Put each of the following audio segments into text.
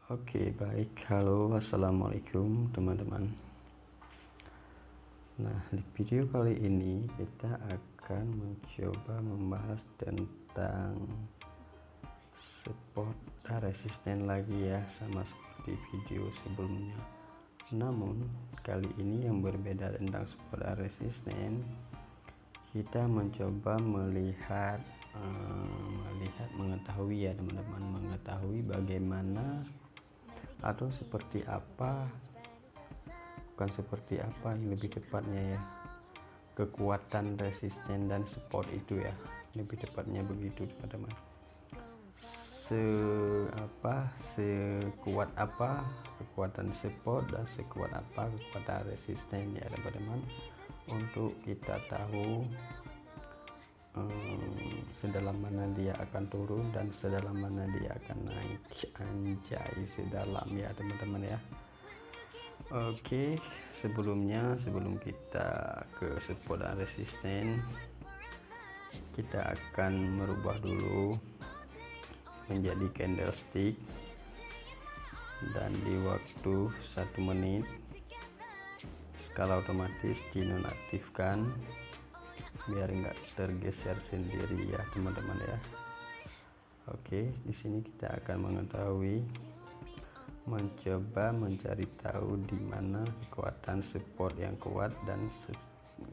Oke, baik. Halo, assalamualaikum teman-teman. Nah, di video kali ini kita akan mencoba membahas tentang support resisten lagi ya, sama seperti video sebelumnya. Namun kali ini yang berbeda tentang support resisten, kita mencoba melihat mengetahui ya teman-teman, mengetahui bagaimana atau seperti apa, bukan seperti apa yang lebih tepatnya ya, kekuatan resisten dan support itu ya, lebih tepatnya begitu teman-teman. Sekuat apa kekuatan support dan sekuat apa kekuatan resisten ya teman-teman, untuk kita tahu sedalam mana dia akan turun dan sedalam mana dia akan naik. Anjay, sedalam ya teman-teman ya. Oke, sebelum kita ke support dan resisten, kita akan merubah dulu menjadi candlestick, dan di waktu 1 menit skala otomatis dinonaktifkan biar enggak tergeser sendiri ya teman-teman ya. Oke, di sini kita akan mencoba mencari tahu di mana kekuatan support yang kuat dan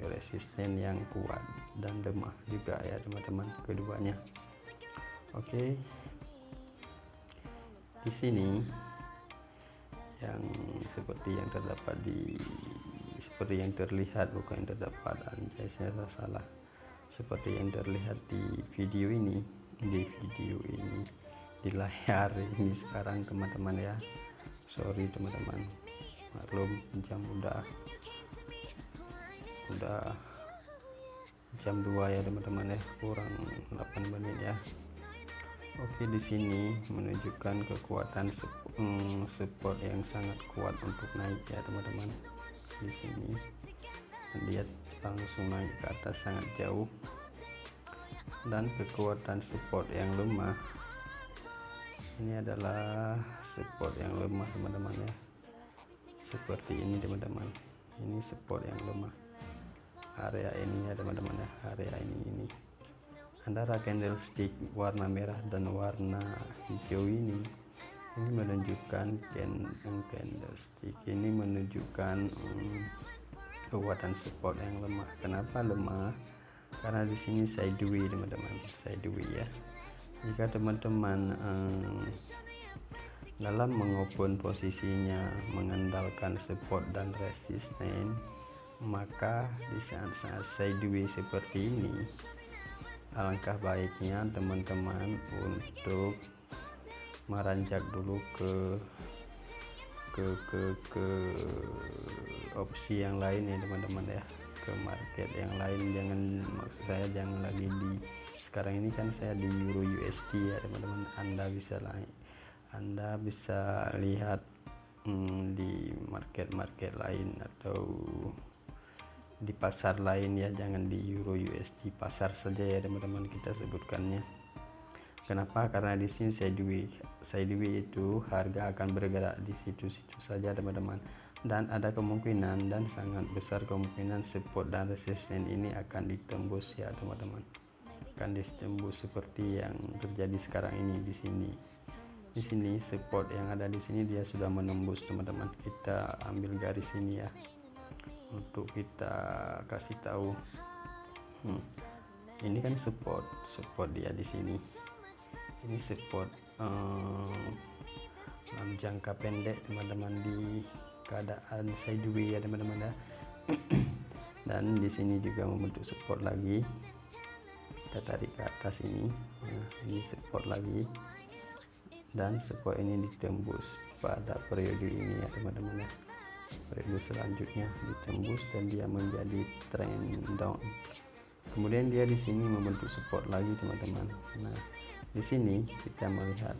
resisten yang kuat dan lemah juga ya teman-teman, keduanya. Oke, di sini yang seperti yang terdapat seperti yang terlihat, bukan yang terdapat, anjay saya salah, seperti yang terlihat di video ini di layar ini sekarang teman-teman ya. Sorry teman-teman, maklum jam udah jam 2 ya teman-teman ya, kurang 8 menit ya. Oke, di sini menunjukkan kekuatan support yang sangat kuat untuk naik ya teman-teman. Di sini dia langsung naik ke atas sangat jauh, dan kekuatan support yang lemah ini adalah support yang lemah teman-teman ya, seperti ini teman-teman. Ini support yang lemah, area ini ya teman-teman ya, area ini antara candlestick warna merah dan warna hijau ini menunjukkan candlestick ini menunjukkan kekuatan support yang lemah. Kenapa lemah? Karena di sini sideways teman-teman, sideways ya. Jika teman-teman dalam mengopen posisinya mengandalkan support dan resisten, maka di saat-saat sideways seperti ini, alangkah baiknya teman-teman untuk meranjak dulu ke opsi yang lain ya teman-teman ya, ke market yang lain. Maksud saya jangan lagi sekarang ini kan saya di Euro USD ya teman-teman. Anda bisa lihat di market lain atau di pasar lain ya, jangan di Euro USD, pasar saja ya teman-teman kita sebutkannya. Kenapa? Karena di sini sideways itu harga akan bergerak di situ-situ saja teman-teman, dan ada kemungkinan dan sangat besar kemungkinan support dan resisten ini akan ditembus ya teman-teman, akan ditembus seperti yang terjadi sekarang ini. Di sini support yang ada di sini dia sudah menembus teman-teman. Kita ambil garis ini ya untuk kita kasih tahu. Ini kan support dia di sini. Ini support dalam jangka pendek teman-teman di keadaan sideways ya teman-teman ya. Dan di sini juga membentuk support lagi. Kita tarik ke atas ini. Nah, ini support lagi. Dan support ini ditembus pada periode ini ya teman-teman ya. Periode selanjutnya ditembus dan dia menjadi trend down. Kemudian dia di sini membentuk support lagi teman-teman. Nah, di sini kita melihat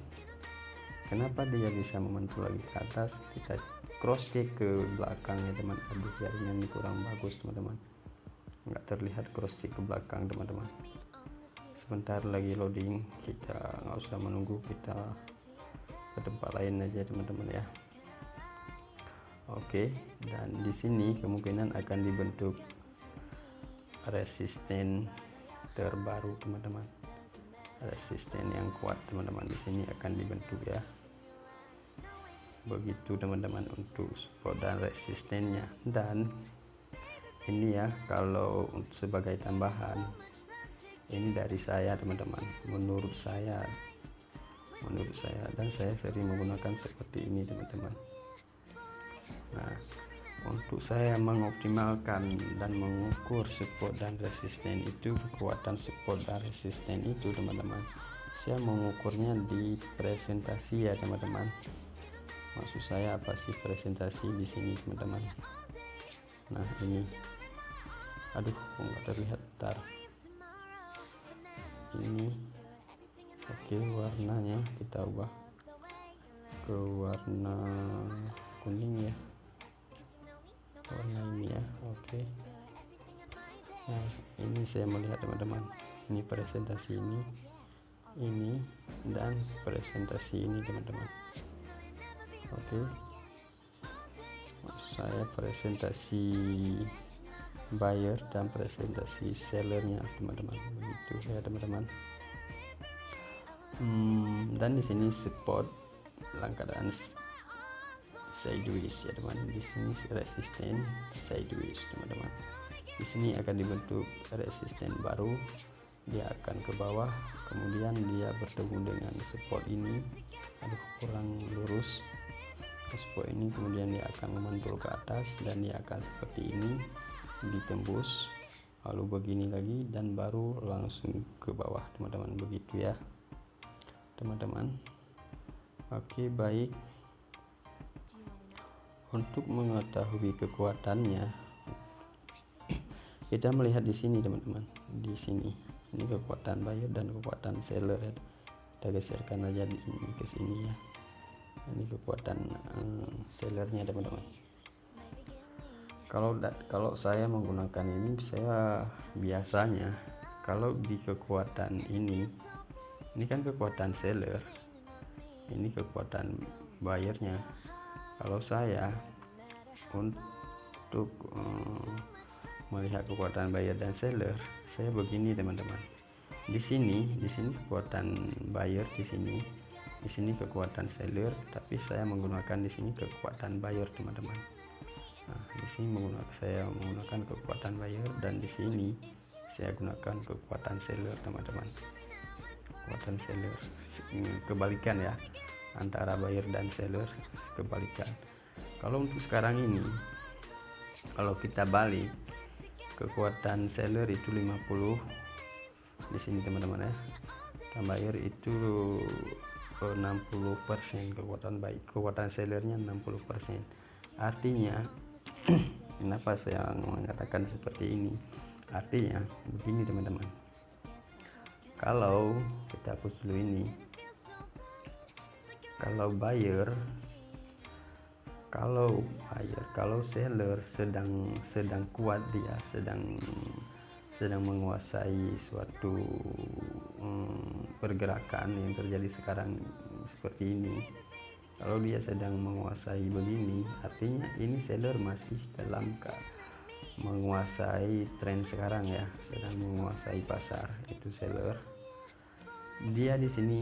kenapa dia bisa membentuk lagi ke atas. Kita cross check ke belakang ya teman. Aduh, jaringan ini kurang bagus teman-teman, nggak terlihat cross check ke belakang teman-teman. Sebentar lagi loading, kita nggak usah menunggu, kita ke tempat lain aja teman-teman ya. Oke, dan di sini kemungkinan akan dibentuk resisten terbaru teman-teman. Resisten yang kuat teman-teman di sini akan dibentuk ya. Begitu teman-teman untuk support dan resistennya. Dan ini ya, kalau sebagai tambahan, ini dari saya teman-teman, menurut saya dan saya sering menggunakan seperti ini teman-teman. Nah, untuk saya mengoptimalkan dan mengukur support dan resisten itu, kekuatan support dan resisten itu teman-teman, saya mengukurnya di presentasi ya teman-teman. Maksud saya apa sih presentasi di sini teman-teman? Nah ini, aduh nggak terlihat, bentar. Ini oke, warnanya kita ubah ke warna kuning ya, warna ini ya. Oke, nah ini saya melihat teman-teman, ini presentasi ini dan presentasi ini teman-teman. Oke, saya presentasi buyer dan presentasi sellernya teman-teman, begitu ya teman-teman. Dan di sini support dalam keadaan sideways ya teman. Di sini resisten sideways teman-teman. Di sini akan dibentuk resisten baru, dia akan ke bawah, kemudian dia bertemu dengan support ini, aduh kurang lurus, support ini, kemudian dia akan memantul ke atas dan dia akan seperti ini ditembus, lalu begini lagi dan baru langsung ke bawah teman-teman, begitu ya teman-teman. Oke, baik, untuk mengetahui kekuatannya kita melihat di sini teman-teman. Di sini ini kekuatan buyer dan kekuatan seller ya. Kita geserkan aja ini ke sini ya. Ini kekuatan sellernya teman-teman. Kalau saya menggunakan ini, saya biasanya kalau di kekuatan ini kan kekuatan seller, ini kekuatan buyernya. Kalau saya untuk melihat kekuatan buyer dan seller, saya begini teman-teman. Di sini kekuatan buyer, di sini kekuatan seller, tapi saya menggunakan di sini kekuatan buyer teman-teman. Nah, di sini saya menggunakan kekuatan buyer dan di sini saya gunakan kekuatan seller teman-teman. Kekuatan seller kebalikan ya, antara buyer dan seller kebalikan. Kalau untuk sekarang ini, kalau kita balik, kekuatan seller itu 50 di sini teman-teman ya, dan buyer itu 60%, kekuatan sellernya 60%. Artinya kenapa saya mengatakan seperti ini? Artinya begini teman-teman, kalau kita hapus dulu ini, kalau seller sedang kuat, dia sedang menguasai suatu pergerakan yang terjadi sekarang seperti ini. Kalau dia sedang menguasai begini, artinya ini seller masih dalam menguasai tren sekarang ya, sedang menguasai pasar, itu seller. Dia di sini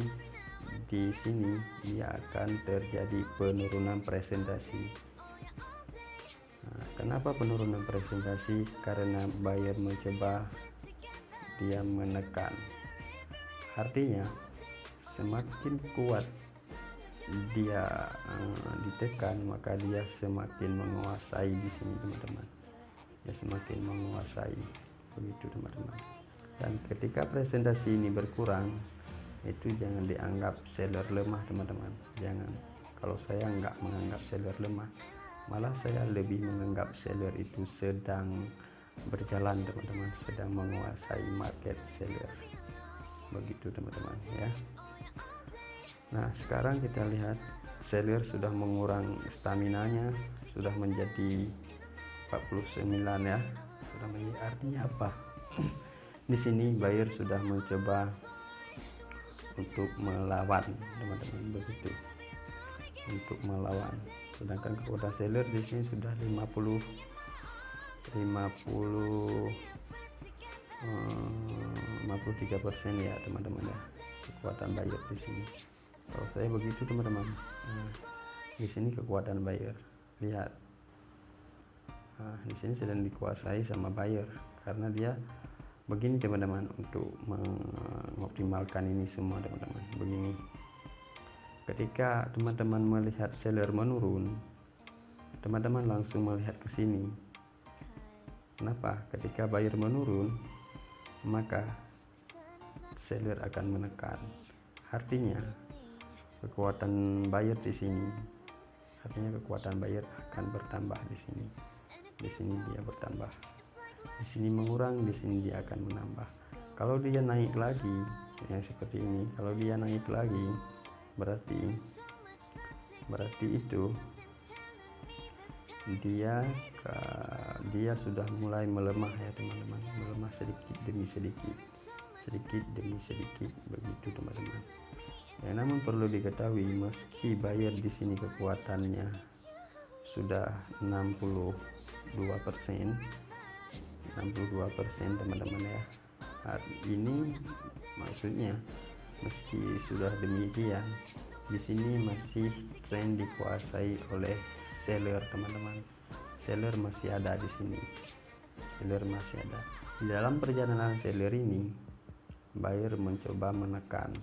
dia akan terjadi penurunan presentasi. Nah, kenapa penurunan presentasi? Karena buyer mencoba, dia menekan. Artinya semakin kuat dia ditekan, maka dia semakin menguasai di sini teman-teman. Dia semakin menguasai, begitu teman-teman. Dan ketika presentasi ini berkurang, itu jangan dianggap seller lemah teman-teman. Jangan. Kalau saya nggak menganggap seller lemah, malah saya lebih menganggap seller itu sedang berjalan teman-teman, sedang menguasai market seller, begitu teman-teman ya. Nah, sekarang kita lihat seller sudah mengurang staminanya, sudah menjadi 49 ya, sudah menjadi. Artinya apa? Di sini buyer sudah mencoba untuk melawan teman-teman, begitu. untuk melawan. Sedangkan kekuatan seller di sini sudah 53% ya teman-teman ya, kekuatan buyer di sini. Kalau saya begitu teman-teman. Di sini kekuatan buyer, lihat. Di sini sedang dikuasai sama buyer karena dia begini teman-teman, untuk mengoptimalkan ini semua teman-teman. Begini, ketika teman-teman melihat seller menurun, teman-teman langsung melihat ke sini. Kenapa? Ketika buyer menurun, maka seller akan menekan. Artinya kekuatan buyer di sini, artinya kekuatan buyer akan bertambah di sini. Di sini dia bertambah, di sini mengurang, di sini dia akan menambah. Kalau dia naik lagi yang seperti ini, kalau dia naik lagi berarti itu dia sudah mulai melemah ya teman-teman, melemah sedikit demi sedikit, begitu teman-teman. Ya, namun perlu diketahui, meski buyer di sini kekuatannya sudah 62% teman-teman ya. Ini maksudnya meski sudah demikian, di sini masih tren dikuasai oleh seller teman-teman. Seller masih ada di sini, seller masih ada. Di dalam perjalanan seller ini, buyer mencoba menekan,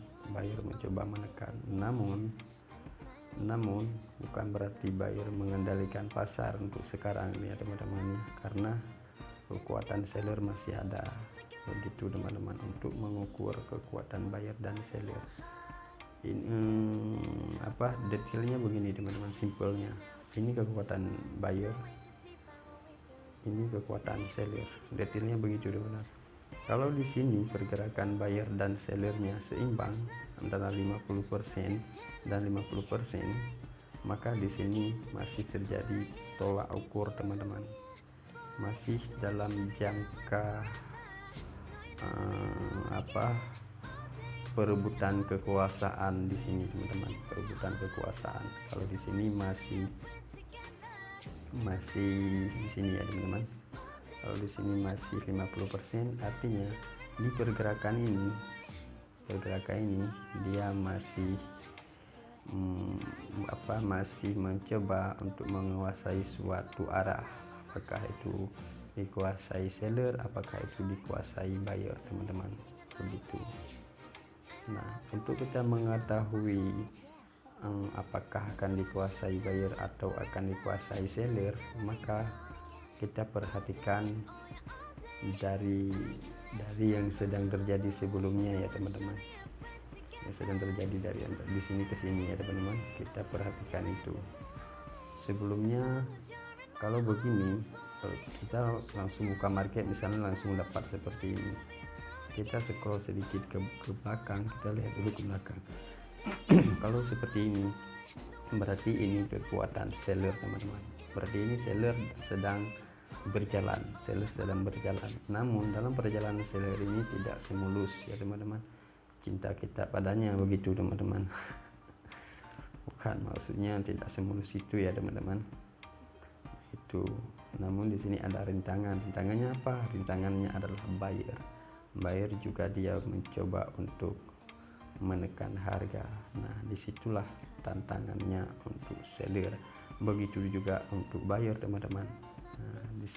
namun bukan berarti buyer mengendalikan pasar untuk sekarang ya teman-teman, karena kekuatan seller masih ada. Begitu teman-teman, untuk mengukur kekuatan buyer dan seller. Ini detailnya begini teman-teman, simpelnya. Ini kekuatan buyer, ini kekuatan seller, detailnya begitu teman-teman. Kalau di sini pergerakan buyer dan sellernya seimbang antara 50% dan 50%, maka di sini masih terjadi tolak ukur teman-teman, masih dalam jangka perebutan kekuasaan di sini teman-teman, perebutan kekuasaan. Kalau di sini masih di sini ya teman-teman. Kalau di sini masih 50%, artinya di pergerakan ini dia masih masih mencoba untuk menguasai suatu arah. Apakah itu dikuasai seller, apakah itu dikuasai buyer teman-teman, begitu. Nah, untuk kita mengetahui apakah akan dikuasai buyer atau akan dikuasai seller, maka kita perhatikan dari yang sedang terjadi sebelumnya ya teman-teman, yang sedang terjadi dari di sini ke sini ya teman-teman. Kita perhatikan itu sebelumnya. Kalau begini, kita langsung buka market misalnya, langsung dapat seperti ini. Kita scroll sedikit ke belakang, kita lihat dulu ke belakang. Kalau seperti ini, berarti ini kekuatan seller teman-teman. Berarti ini seller sedang berjalan, namun dalam perjalanan seller ini tidak semulus ya teman-teman. Cinta kita padanya, begitu teman-teman. Bukan, maksudnya tidak semulus itu ya teman-teman. Itu, namun di sini ada rintangannya apa? Rintangannya adalah buyer juga dia mencoba untuk menekan harga. Nah, disitulah tantangannya untuk seller, begitu juga untuk buyer teman-teman. Nah, di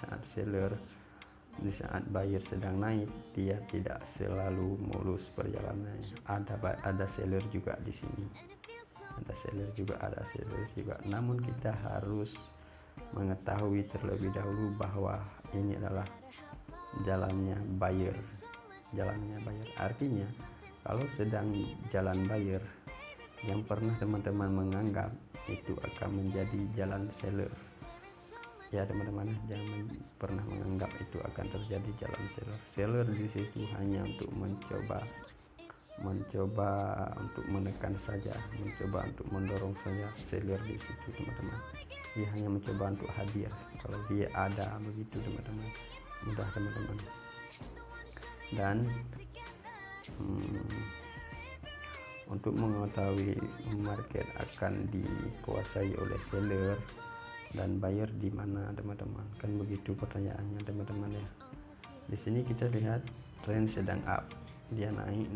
saat buyer sedang naik, dia tidak selalu mulus perjalanannya. Ada seller juga di sini, ada seller juga. Namun kita harus mengetahui terlebih dahulu bahwa ini adalah jalannya buyer. Artinya kalau sedang jalan buyer, yang pernah teman-teman menganggap itu akan menjadi jalan seller ya teman-teman, jangan pernah menganggap itu akan terjadi jalan seller. Di situ hanya untuk mencoba untuk menekan saja, mencoba untuk mendorong saja. Seller di situ teman-teman, dia hanya mencoba untuk hadir kalau dia ada, begitu teman-teman. Mudah teman-teman. Dan Untuk mengetahui market akan dikuasai oleh seller dan buyer di mana teman-teman, kan begitu pertanyaannya teman-teman ya. Di sini kita lihat tren sedang up, dia naik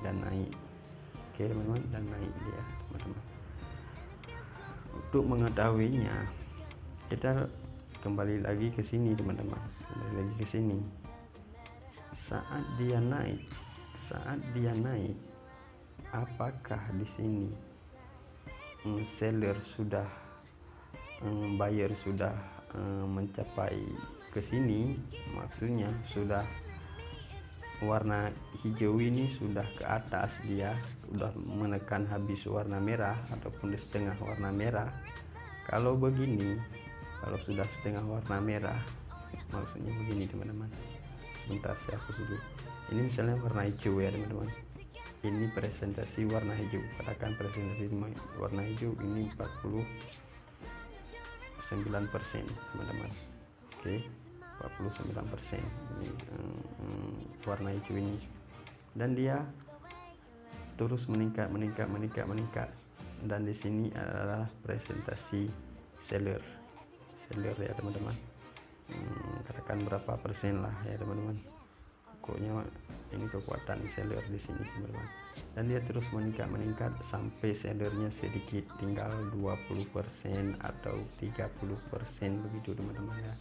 dan naik. Oke teman-teman, dan naik dia teman-teman. Untuk mengetahuinya kita kembali lagi ke sini teman-teman, kembali lagi ke sini. Saat dia naik, apakah di sini seller sudah buyer sudah mencapai ke sini, maksudnya sudah warna hijau ini sudah ke atas, dia sudah menekan habis warna merah ataupun di setengah warna merah. Kalau begini, kalau sudah setengah warna merah, maksudnya begini teman-teman. Sebentar saya hapus dulu. Ini misalnya warna hijau ya teman-teman, ini presentasi warna hijau, katakan presentasi warna hijau ini 49% teman-teman. Oke, 49% ini warna hijau ini, dan dia terus meningkat, dan di sini adalah presentasi seller ya teman-teman. Katakan berapa persen lah ya teman-teman, pokoknya ini kekuatan seller di sini teman-teman. Dan dia terus meningkat sampai sellernya sedikit, tinggal 20% atau 30% begitu teman-teman ya.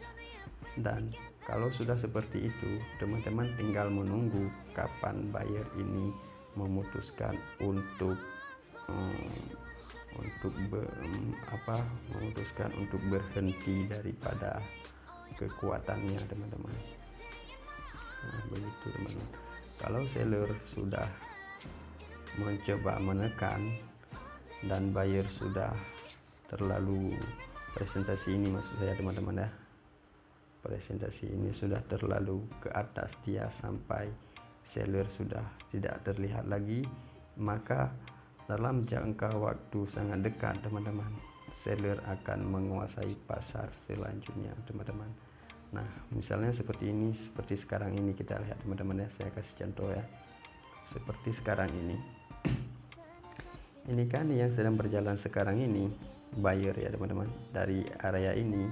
Dan kalau sudah seperti itu teman-teman tinggal menunggu kapan buyer ini memutuskan untuk berhenti daripada kekuatannya teman-teman. Nah, begitu teman-teman. Kalau seller sudah mencoba menekan dan buyer sudah terlalu, presentasi ini maksud saya teman-teman ya, presentasi ini sudah terlalu ke atas, dia sampai seller sudah tidak terlihat lagi, maka dalam jangka waktu sangat dekat teman-teman, seller akan menguasai pasar selanjutnya teman-teman. Nah misalnya seperti ini, seperti sekarang ini kita lihat teman-teman ya, saya kasih contoh ya, seperti sekarang ini. Ini kan yang sedang berjalan sekarang ini buyer ya teman-teman, dari area ini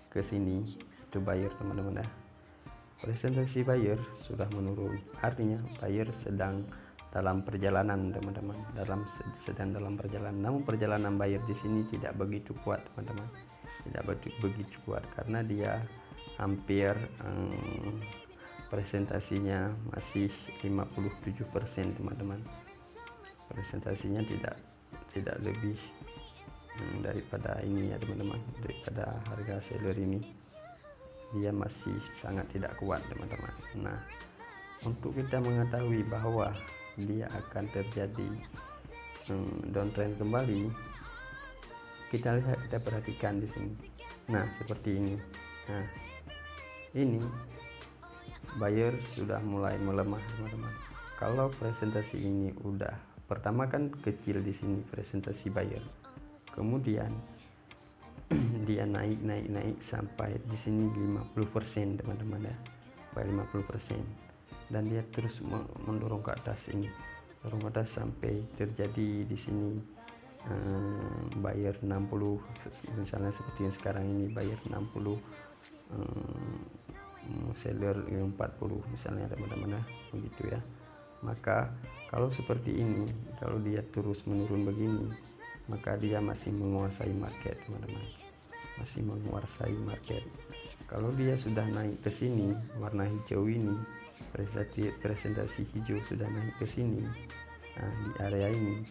ke sini itu buyer teman-teman ya. Presentasi buyer sudah menurun, artinya buyer sedang dalam perjalanan teman-teman, sedang dalam perjalanan. Namun perjalanan buyer di sini tidak begitu kuat teman-teman, tidak begitu kuat karena dia hampir presentasinya masih 57% teman-teman. Presentasinya tidak lebih daripada ini ya teman-teman, daripada harga seller ini, dia masih sangat tidak kuat teman-teman. Nah untuk kita mengetahui bahwa dia akan terjadi downtrend kembali, kita lihat, kita perhatikan di sini. Nah seperti ini. Nah ini buyer sudah mulai melemah teman-teman. Kalau presentasi ini udah, pertama kan kecil di sini presentasi buyer, kemudian dia naik sampai di sini 50% teman-teman ya, sampai 50%, dan dia terus mendorong ke atas ini, dorong ke atas sampai terjadi di sini buyer 60, misalnya seperti yang sekarang ini buyer 60, seller 40 misalnya teman-teman ya, begitu ya. Maka kalau seperti ini, kalau dia terus menurun begini, maka dia masih menguasai market teman-teman, masih menguasai market. Kalau dia sudah naik ke sini, warna hijau ini, presentasi hijau sudah naik ke sini, nah di area ini,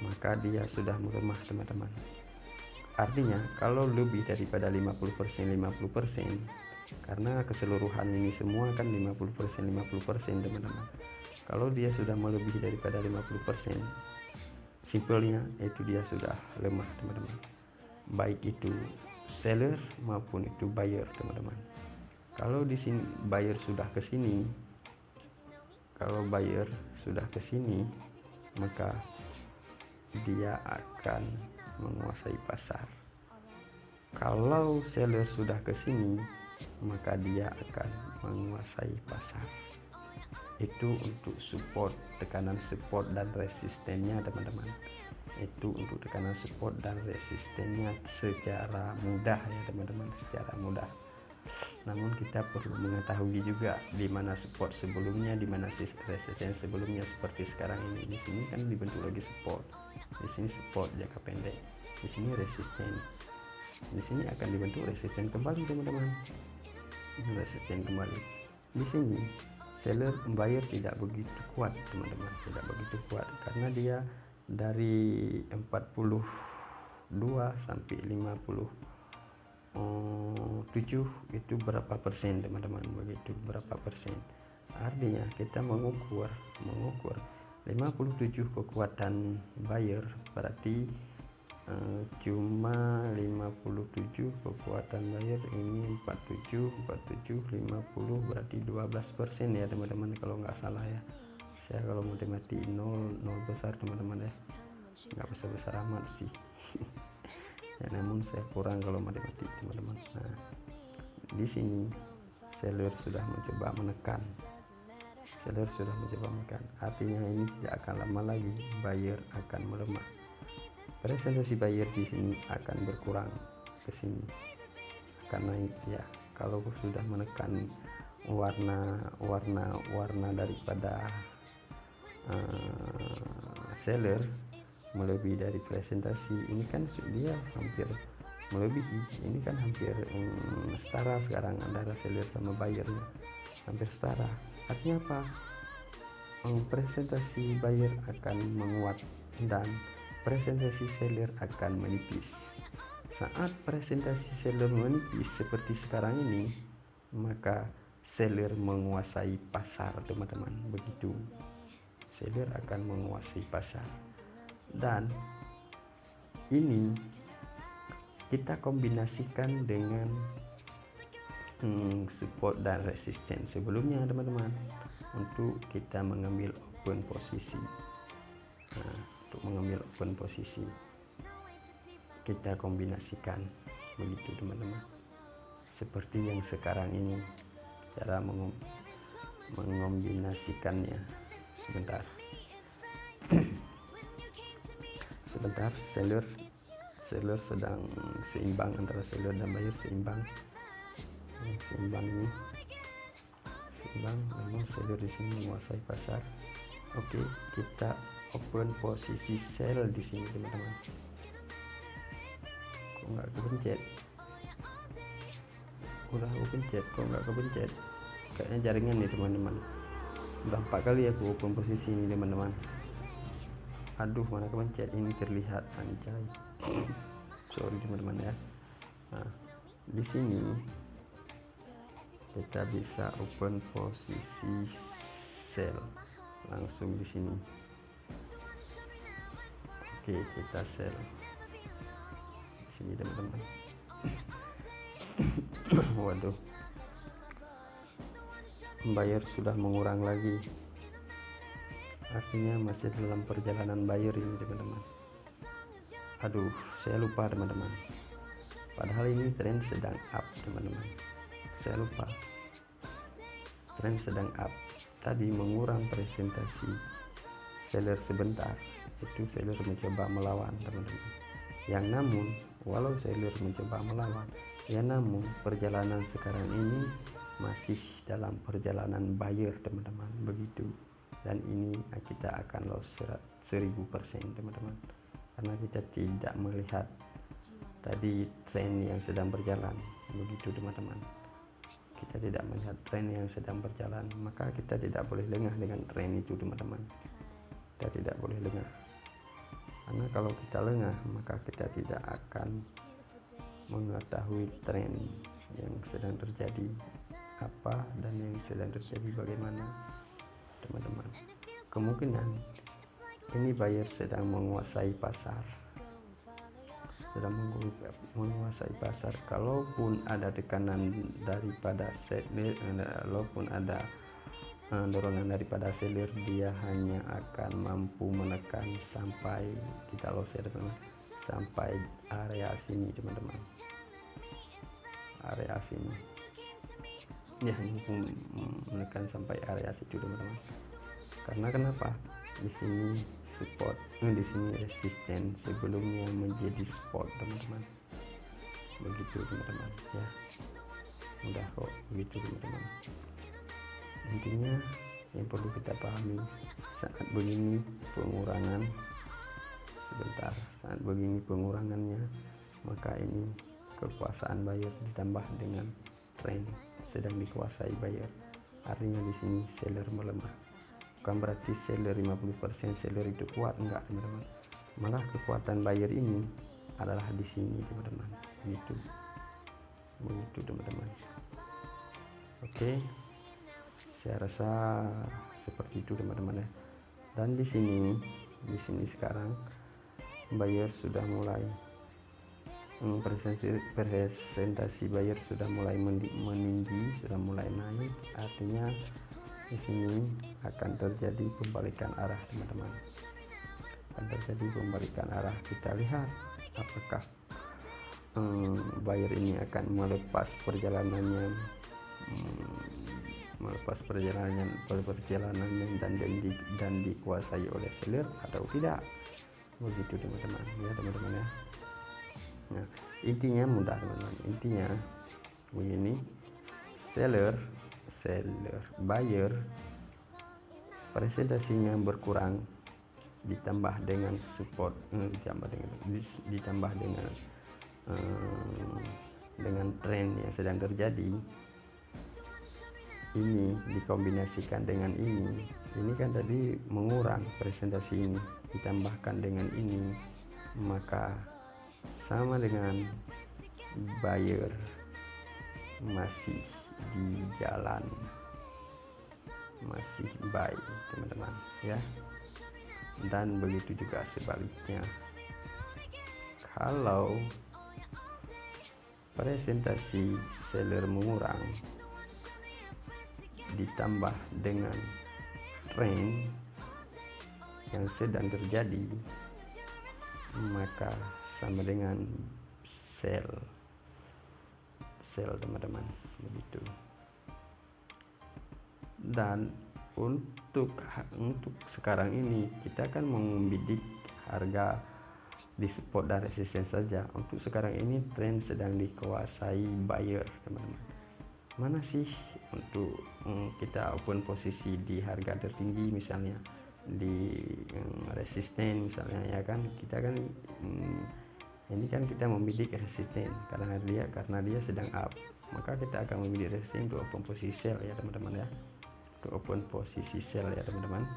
maka dia sudah melemah teman-teman. Artinya kalau lebih daripada 50% karena keseluruhan ini semua kan 50% teman-teman. Kalau dia sudah melebihi daripada 50%, simpelnya itu dia sudah lemah teman-teman, baik itu seller maupun itu buyer teman-teman. Kalau di sini buyer sudah ke sini, kalau buyer sudah ke sini, maka dia akan menguasai pasar. Kalau seller sudah ke sini, maka dia akan menguasai pasar. itu untuk support, tekanan support dan resistennya teman-teman. Itu untuk tekanan support dan resistennya secara mudah ya teman-teman, secara mudah. Namun kita perlu mengetahui juga di mana support sebelumnya, di mana resisten sebelumnya. Seperti sekarang ini, di sini kan dibentuk lagi support, di sini support jangka pendek, di sini resisten, di sini akan dibentuk resisten kembali teman-teman, resisten kembali. Di sini seller buyer tidak begitu kuat teman-teman, tidak begitu kuat karena dia dari 42 sampai 57 itu berapa persen teman-teman, begitu berapa persen. Artinya kita mengukur 57 kekuatan buyer, berarti cuma 57 kekuatan buyer, ini 47 50, berarti 12% ya teman-teman kalau nggak salah ya. Saya kalau matematik 0 besar teman-teman ya, nggak besar amat sih. Ya, namun saya kurang kalau matematik teman-teman. Nah, di sini seller sudah mencoba menekan, artinya ini tidak akan lama lagi buyer akan melemah. Presentasi buyer di sini akan berkurang, ke sini akan naik ya. Kalau sudah menekan warna daripada seller melebihi dari presentasi, ini kan dia hampir melebihi, ini kan hampir setara sekarang antara seller sama buyernya, hampir setara. Artinya apa? Presentasi buyer akan menguat dan presentasi seller akan menipis. Saat presentasi seller menipis seperti sekarang ini, maka seller menguasai pasar teman-teman, begitu. Seller akan menguasai pasar. Dan ini kita kombinasikan dengan support dan resisten sebelumnya teman-teman, untuk kita mengambil open posisi. Nah, untuk mengambil open posisi kita kombinasikan begitu teman-teman, seperti yang sekarang ini. Cara mengombinasikannya, sebentar. Seller sedang seimbang, antara seller dan buyer seimbang ini seimbang. Memang seller di sini menguasai pasar. Oke, kita open posisi sell di sini teman-teman. Kok nggak kepencet? Udah aku pencet kok nggak kepencet, kayaknya jaringan nih teman-teman. Udah 4 kali aku open posisi ini teman-teman. Aduh, mana kepencet, ini terlihat anjay. Sorry teman-teman ya. Nah, di sini kita bisa open posisi sell langsung di sini. Oke, kita sell di sini teman-teman. Waduh, buyer sudah mengurang lagi, artinya masih dalam perjalanan buyer ini teman-teman. Aduh, saya lupa teman-teman, padahal ini tren sedang up teman-teman. Saya lupa, tren sedang up. Tadi mengurang presentasi seller sebentar, itu seller mencoba melawan teman-teman. Yang namun walau seller mencoba melawan, ya namun perjalanan sekarang ini masih dalam perjalanan buyer teman-teman, begitu. Dan ini kita akan loss 1000% teman-teman, karena kita tidak melihat tadi tren yang sedang berjalan, begitu teman-teman. Kita tidak melihat tren yang sedang berjalan, maka kita tidak boleh lengah dengan tren itu teman-teman. Kita tidak boleh lengah, karena kalau kita lengah maka kita tidak akan mengetahui tren yang sedang terjadi apa dan yang sedang terjadi bagaimana teman-teman. Kemungkinan ini buyer sedang menguasai pasar, kalaupun ada tekanan daripada seller, kalaupun ada dorongan daripada seller, dia hanya akan mampu menekan sampai kita loss ya teman-teman, sampai area sini teman-teman, area sini. dia hanya menekan sampai area situ teman-teman. Karena kenapa? Di sini support, di sini resisten sebelumnya menjadi support teman-teman. Begitu teman-teman ya. Mudah kok begitu teman-teman. Intinya yang perlu kita pahami saat begini pengurangan saat begini pengurangannya, maka ini kekuasaan buyer ditambah dengan trend sedang dikuasai buyer. Artinya di sini seller melemah. Bukan berarti seller 50% seller itu kuat, enggak teman-teman. Malah kekuatan buyer ini adalah di sini teman-teman. Begitu teman-teman. Oke. Saya rasa seperti itu teman-teman ya. Dan di sini sekarang buyer sudah mulai presentasi buyer sudah mulai meninggi, sudah mulai naik. Artinya di sini akan terjadi pembalikan arah teman-teman. Akan terjadi pembalikan arah. Kita lihat apakah buyer ini akan melepas perjalanannya dan dikuasai oleh seller atau tidak. Begitu teman-teman ya teman-teman ya. Nah, intinya mudah teman-teman. Intinya begini, buyer presentasinya berkurang ditambah dengan support, ditambah dengan tren yang sedang terjadi. Ini dikombinasikan dengan ini kan tadi mengurang presentasi ini, ditambahkan dengan ini, maka sama dengan buyer masih di jalan, masih buy teman-teman ya. Dan begitu juga sebaliknya, kalau presentasi seller mengurang ditambah dengan tren yang sedang terjadi, maka sama dengan sell teman-teman. Begitu. Dan untuk sekarang ini kita akan membidik harga di support dan resisten saja. Untuk sekarang ini tren sedang dikuasai buyer teman-teman. Mana sih untuk kita open posisi di harga tertinggi, misalnya di resisten misalnya ya kan, kita kan ini kan kita membidik resisten karena dia sedang up, maka kita akan membidik resisten untuk open posisi sell ya teman-teman ya, untuk open posisi sell ya teman-teman.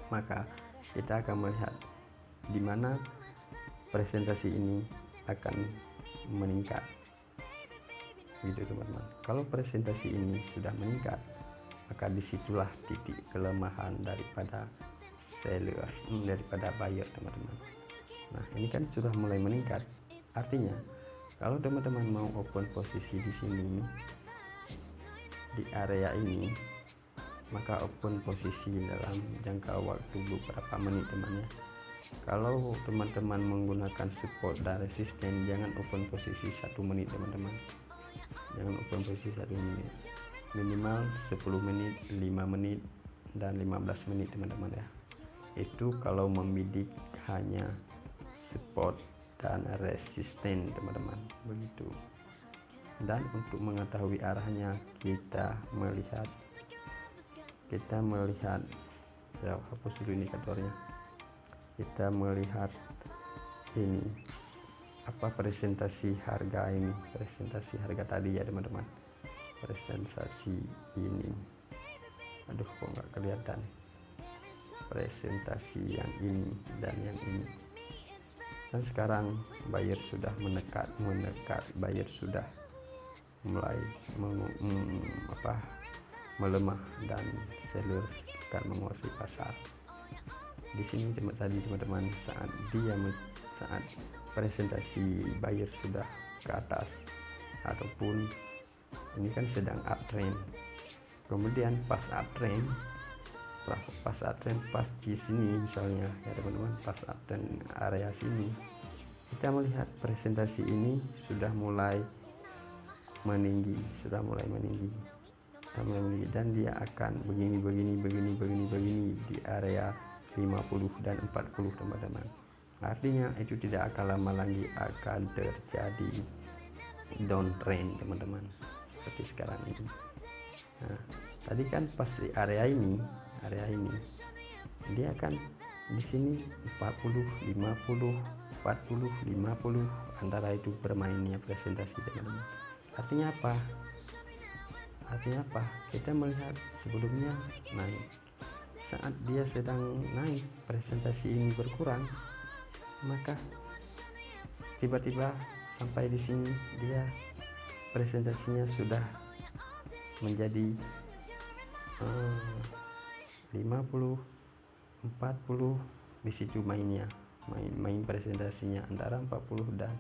Maka kita akan melihat di mana presentasi ini akan meningkat gitu teman-teman. Kalau presentasi ini sudah meningkat, maka disitulah titik kelemahan daripada seller, daripada buyer teman-teman. Nah ini kan sudah mulai meningkat, artinya kalau teman-teman mau open posisi di sini di area ini, maka open posisi dalam jangka waktu beberapa menit teman ya. Kalau teman-teman menggunakan support dan resisten, jangan open posisi 1 menit teman-teman. Jangan open posisi 1 menit, minimal 10 menit, 5 menit, dan 15 menit teman-teman ya. Itu kalau membidik hanya support dan resisten teman-teman, begitu. Dan untuk mengetahui arahnya kita melihat ya, hapus dulu indikatornya. Kita melihat ini apa presentasi harga ini, presentasi harga tadi ya teman-teman, presentasi ini, aduh kok nggak kelihatan, presentasi yang ini dan yang ini. Dan sekarang buyer sudah menekat, buyer sudah mulai melemah dan seller akan menguasai pasar. Di sini tadi teman-teman, saat presentasi buyer sudah ke atas ataupun ini kan sedang uptrend, kemudian pas uptrend pas di sini misalnya ya teman-teman, pas uptrend area sini kita melihat presentasi ini sudah mulai meninggi, dan dia akan begini di area 50 dan 40 teman-teman. Artinya itu tidak akan lama lagi akan terjadi downtrend teman-teman, seperti sekarang ini. Nah, tadi kan pas di area ini dia akan di sini 40 50 40 50 antara itu bermainnya presentasi teman-teman. Artinya apa? Kita melihat sebelumnya naik, saat dia sedang naik presentasi ini berkurang, maka tiba-tiba sampai di sini dia presentasinya sudah menjadi 50 40 di situ main presentasinya antara 40 dan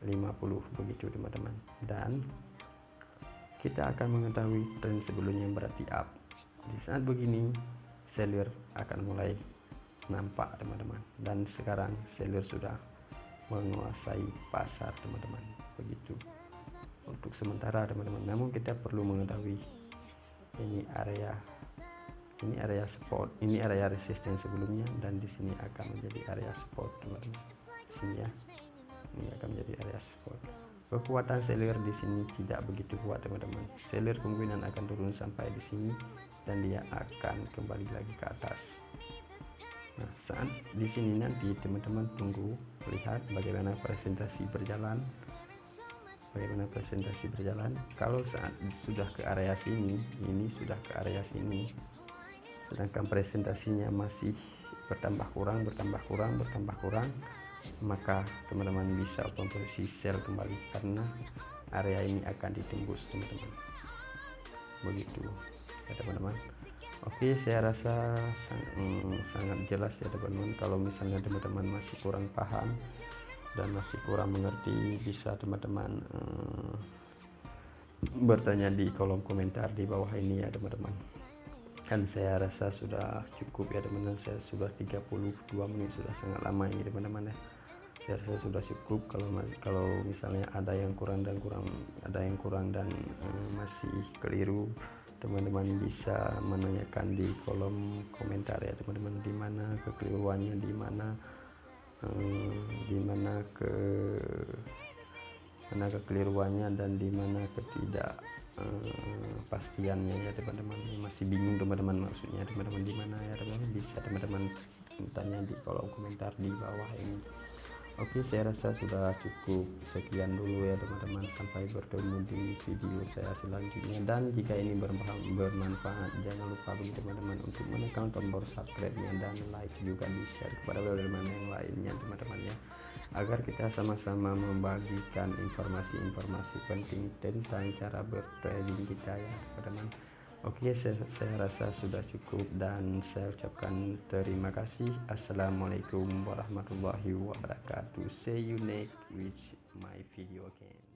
50 begitu teman-teman. Dan kita akan mengetahui tren sebelumnya yang berarti up. Di saat begini seller akan mulai nampak teman-teman, dan sekarang seller sudah menguasai pasar teman-teman, begitu untuk sementara teman-teman. Namun kita perlu mengetahui ini area support, ini area resistance sebelumnya, dan di sini akan menjadi area support teman-teman. Di sini ya, ini akan menjadi area support. Kekuatan seller di sini tidak begitu kuat teman-teman. Seller kemungkinan akan turun sampai di sini dan dia akan kembali lagi ke atas. Nah, saat di sini nanti teman-teman tunggu lihat bagaimana presentasi berjalan. Kalau saat sudah ke area sini, ini sudah ke area sini, sedangkan presentasinya masih bertambah kurang, maka teman-teman bisa open posisi sell kembali karena area ini akan ditembus teman-teman, begitu ya teman-teman. Oke, saya rasa sangat jelas ya teman-teman. Kalau misalnya teman-teman masih kurang paham dan masih kurang mengerti, bisa teman-teman bertanya di kolom komentar di bawah ini ya teman-teman. Dan saya rasa sudah cukup ya teman-teman, saya sudah 32 menit, sudah sangat lama ini teman-teman ya. Saya rasa sudah cukup. Kalau misalnya ada yang kurang dan masih keliru, teman-teman bisa menanyakan di kolom komentar ya teman-teman, di mana kekeliruannya, di mana kekeliruannya dan di mana pastiannya ya teman-teman. Masih bingung teman-teman, maksudnya teman-teman di mana ya teman-teman, bisa teman-teman tanya di kolom komentar di bawah ini. Oke, saya rasa sudah cukup sekian dulu ya teman-teman, sampai bertemu di video saya selanjutnya. Dan jika ini bermanfaat, jangan lupa bagi teman-teman untuk menekan tombol subscribe-nya dan like, juga di share kepada teman-teman yang lainnya teman-teman ya, agar kita sama-sama membagikan informasi-informasi penting tentang cara bertrading kita ya teman-teman. Oke, saya rasa sudah cukup dan saya ucapkan terima kasih. Assalamualaikum warahmatullahi wabarakatuh. See you next with my video again.